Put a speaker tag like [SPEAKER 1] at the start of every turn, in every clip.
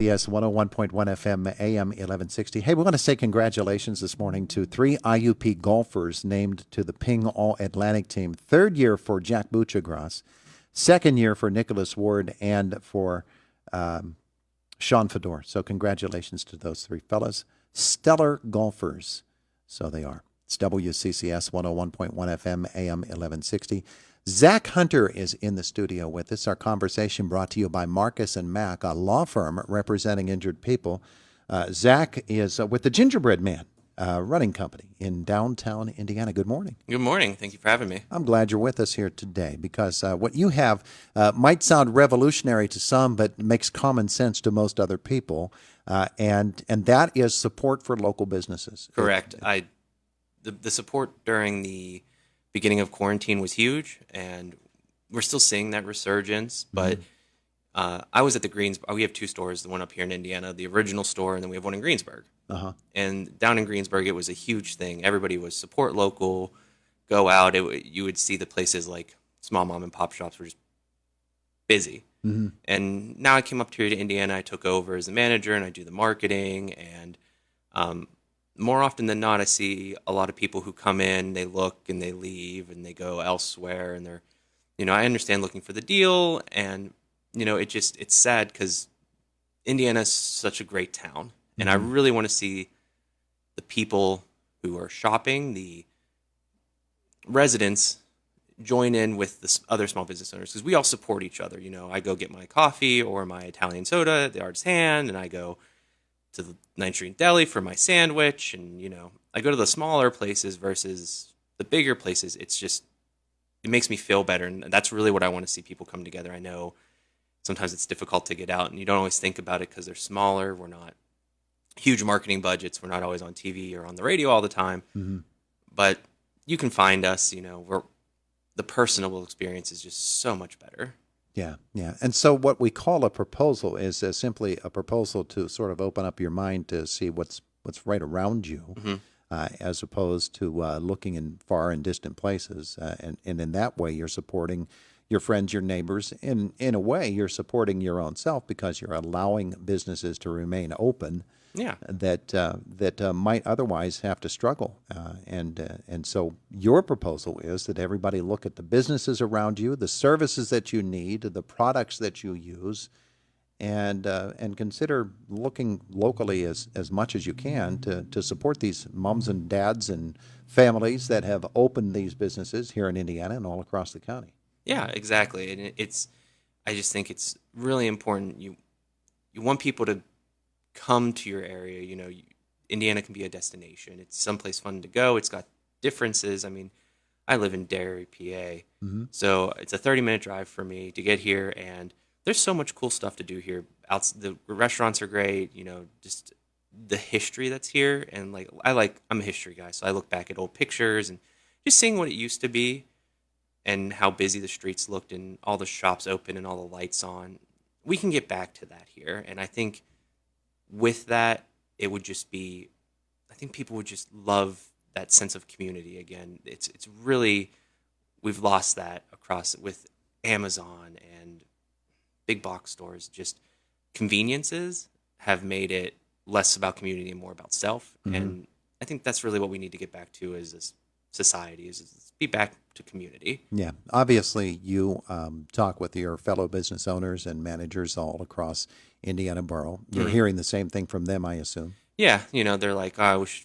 [SPEAKER 1] Yes, 101.1 FM, AM 1160. Hey, we want to say congratulations this morning to three IUP golfers named to the Ping All Atlantic team. Third year for Jack Buchagras, second year for Nicholas Ward, and for um, Sean Fedor. So congratulations to those three fellas. Stellar golfers. So they are. It's WCCS 101.1 FM, AM 1160. Zack Hunter is in the studio with us. Our conversation brought to you by Marcus and Mack, a law firm representing injured people. Zack is with the Gingerbread Man running company in downtown Indiana. Good morning.
[SPEAKER 2] Good morning. Thank you for having me.
[SPEAKER 1] I'm glad you're with us here today because what you have might sound revolutionary to some, but makes common sense to most other people, and that is support for local businesses.
[SPEAKER 2] Correct. The support during the beginning of quarantine was huge, and we're still seeing that resurgence. But I was at the We have two stores, the one up here in Indiana, the original store, and then we have one in Greensburg. And down in Greensburg, it was a huge thing. Everybody was support local, go out. You would see the places like small mom and pop shops were just busy. And now I came up here to Indiana. I took over as the manager, and I do the marketing. And more often than not, I see a lot of people who come in, they look and they leave and they go elsewhere. And I understand looking for the deal. And, it's sad because Indiana's such a great town. And I really want to see the people who are shopping, the residents, join in with the other small business owners because we all support each other. I go get my coffee or my Italian soda at the Artist Hand, and I go to the 9th Street Deli for my sandwich. And, I go to the smaller places versus the bigger places. It makes me feel better. And that's really what I want to see, people come together. I know sometimes it's difficult to get out and you don't always think about it because they're smaller. We're not huge marketing budgets. We're not always on TV or on the radio all the time. But you can find us, the personable experience is just so much better.
[SPEAKER 1] Yeah, yeah. And so what we call a proposal is simply a proposal to sort of open up your mind to see what's right around you, as opposed to looking in far and distant places. And in that way, you're supporting your friends, your neighbors. In a way, you're supporting your own self because you're allowing businesses to remain open.
[SPEAKER 2] Yeah.
[SPEAKER 1] That might otherwise have to struggle, and so your proposal is that everybody look at the businesses around you, the services that you need, the products that you use, and consider looking locally as much as you can to support these moms and dads and families that have opened these businesses here in Indiana and all across the county.
[SPEAKER 2] Yeah, exactly. And I just think it's really important. You want people to come to your area. Indiana can be a destination. It's someplace fun to go. It's got differences. I mean, I live in Derry, PA, so it's a 30-minute drive for me to get here, and there's so much cool stuff to do here. The restaurants are great. Just the history that's here, and I'm a history guy, so I look back at old pictures and just seeing what it used to be, and how busy the streets looked, and all the shops open and all the lights on. We can get back to that here, and I think with that, it would just be, I think people would just love that sense of community again. It's really, we've lost that across with Amazon and big box stores. Just conveniences have made it less about community and more about self. And I think that's really what we need to get back to as a society, is be back to community.
[SPEAKER 1] Yeah, obviously you talk with your fellow business owners and managers all across Indiana Borough. You're hearing the same thing from them, I assume.
[SPEAKER 2] Yeah, they're like, oh, I wish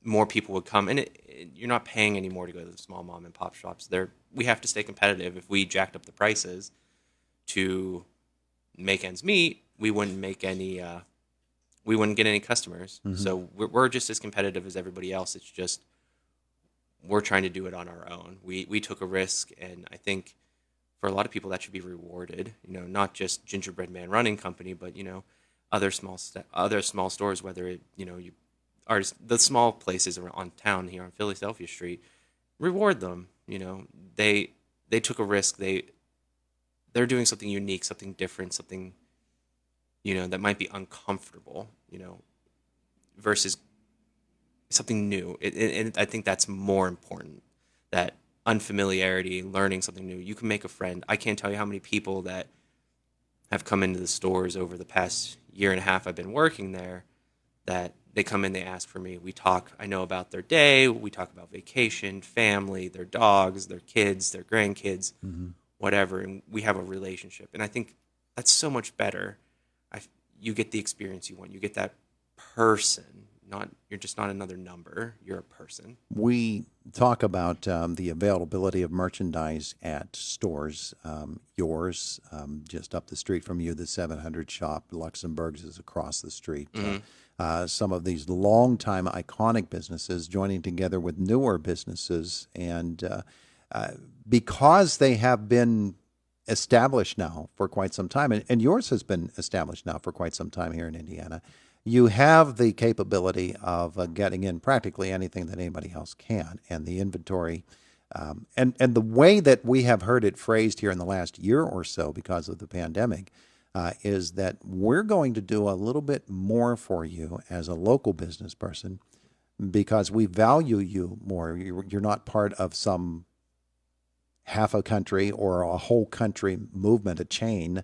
[SPEAKER 2] more people would come. And you're not paying any more to go to the small mom and pop shops. We have to stay competitive. If we jacked up the prices to make ends meet, we wouldn't make any. We wouldn't get any customers. So we're just as competitive as everybody else. It's just we're trying to do it on our own. We took a risk, and I think for a lot of people that should be rewarded. Not just Gingerbread Man Running Company, but other small stores. Whether it you are the small places around town here on Philadelphia Street, reward them. They took a risk. They're doing something unique, something different, something that might be uncomfortable. Versus something new. And I think that's more important. That unfamiliarity, learning something new. You can make a friend. I can't tell you how many people that have come into the stores over the past year and a half I've been working there, that they come in, they ask for me. We talk, I know about their day. We talk about vacation, family, their dogs, their kids, their grandkids, whatever. And we have a relationship. And I think that's so much better. You get the experience you want. You get that person. You're just not another number. You're a person.
[SPEAKER 1] We talk about the availability of merchandise at stores. Yours, just up the street from you, the 700 shop. Luxembourg's is across the street. Some of these longtime iconic businesses joining together with newer businesses. And because they have been established now for quite some time, and yours has been established now for quite some time here in Indiana, you have the capability of getting in practically anything that anybody else can, and the inventory, and the way that we have heard it phrased here in the last year or so because of the pandemic, is that we're going to do a little bit more for you as a local business person because we value you more. You're not part of some half a country or a whole country movement, a chain.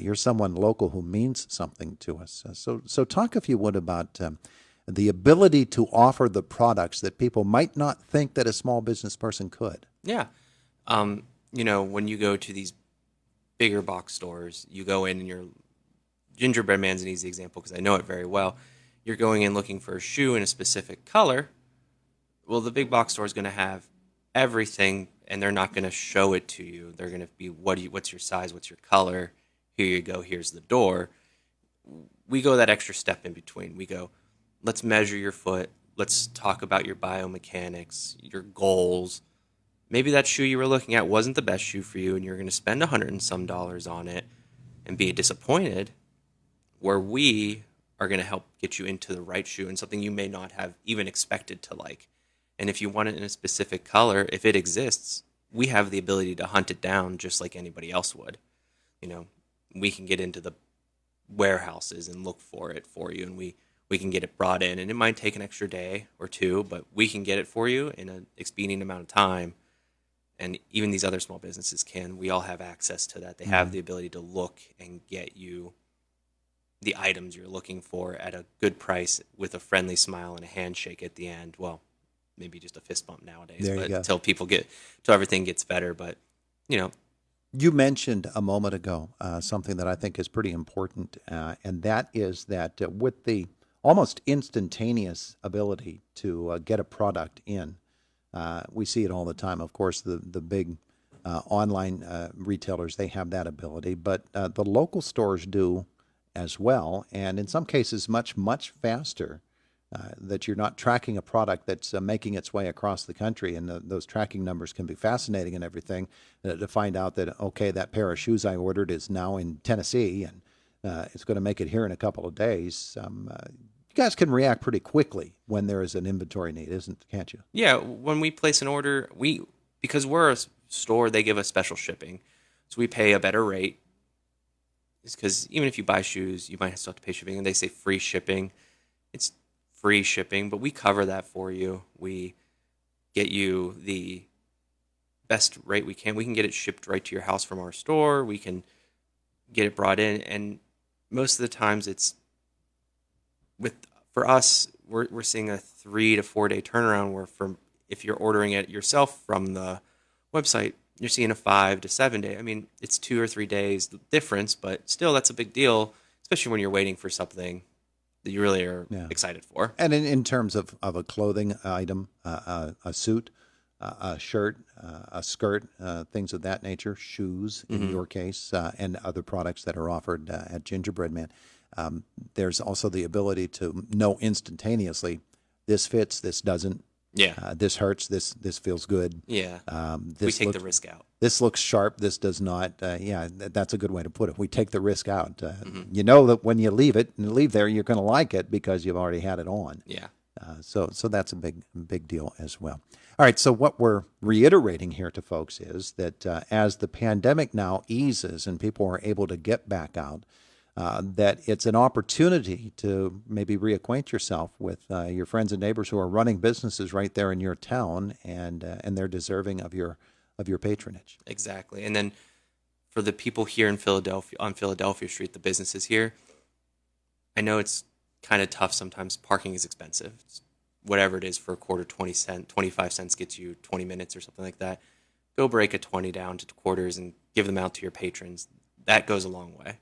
[SPEAKER 1] You're someone local who means something to us. So talk, if you would, about the ability to offer the products that people might not think that a small business person could.
[SPEAKER 2] Yeah. When you go to these bigger box stores, you go in and Gingerbread Man's an easy example because I know it very well. You're going in looking for a shoe in a specific color. Well, the big box store is going to have everything, and they're not going to show it to you. They're going to be, what's your size? What's your color? Here you go. Here's the door. We go that extra step in between. We go, let's measure your foot. Let's talk about your biomechanics, your goals. Maybe that shoe you were looking at wasn't the best shoe for you, and you're going to spend $100 and some on it and be disappointed, where we are going to help get you into the right shoe and something you may not have even expected to like. And if you want it in a specific color, if it exists, we have the ability to hunt it down just like anybody else would. We can get into the warehouses and look for it for you, and we can get it brought in. And it might take an extra day or two, but we can get it for you in an expedient amount of time. And even these other small businesses can. We all have access to that. They have the ability to look and get you the items you're looking for at a good price with a friendly smile and a handshake at the end. Well, maybe just a fist bump nowadays, but until everything gets better. But,
[SPEAKER 1] You mentioned a moment ago something that I think is pretty important, and that is that with the almost instantaneous ability to get a product in, we see it all the time. Of course, the big online retailers, they have that ability, but the local stores do as well, and in some cases much, much faster. That you're not tracking a product that's making its way across the country, and those tracking numbers can be fascinating and everything, to find out that, okay, that pair of shoes I ordered is now in Tennessee, and it's going to make it here in a couple of days. You guys can react pretty quickly when there is an inventory need, can't you?
[SPEAKER 2] Yeah, when we place an order, because we're a store, they give us special shipping, so we pay a better rate. It's because even if you buy shoes, you might still have to pay shipping, and they say free shipping. It's free shipping, but we cover that for you. We get you the best rate we can. We can get it shipped right to your house from our store. We can get it brought in, and most of the times for us, we're seeing a 3 to 4 day turnaround. Where if you're ordering it yourself from the website, you're seeing a 5 to 7 day. I mean, it's 2 or 3 days difference, but still, that's a big deal, especially when you're waiting for something that you really are excited for.
[SPEAKER 1] And in terms of a clothing item, a suit, a shirt, a skirt, things of that nature, shoes in your case, and other products that are offered at Gingerbread Man, there's also the ability to know instantaneously, this fits, this doesn't.
[SPEAKER 2] Yeah.
[SPEAKER 1] This hurts. This feels good.
[SPEAKER 2] Yeah.
[SPEAKER 1] This
[SPEAKER 2] we take the risk out.
[SPEAKER 1] This looks sharp. This does not. That's a good way to put it. We take the risk out. You know that when you leave there, you're going to like it because you've already had it on.
[SPEAKER 2] Yeah.
[SPEAKER 1] So that's a big deal as well. All right. So what we're reiterating here to folks is that as the pandemic now eases and people are able to get back out, that it's an opportunity to maybe reacquaint yourself with your friends and neighbors who are running businesses right there in your town, and they're deserving of your patronage.
[SPEAKER 2] Exactly. And then for the people here in Philadelphia, on Philadelphia Street, the businesses here, I know it's kind of tough sometimes. Parking is expensive. Whatever it is for a quarter, 25 cents gets you 20 minutes or something like that. Go break a 20 down to quarters and give them out to your patrons. That goes a long way.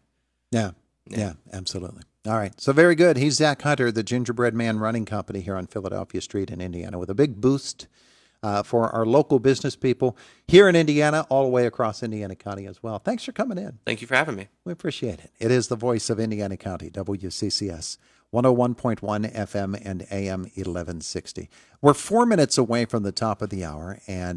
[SPEAKER 1] Yeah. Yeah, absolutely. All right. So very good. He's Zack Hunter, the Gingerbread Man Running Company here on Philadelphia Street in Indiana, with a big boost for our local business people here in Indiana, all the way across Indiana County as well. Thanks for coming in.
[SPEAKER 2] Thank you for having me.
[SPEAKER 1] We appreciate it. It is the voice of Indiana County, WCCS, 101.1 FM and AM 1160. We're 4 minutes away from the top of the hour, and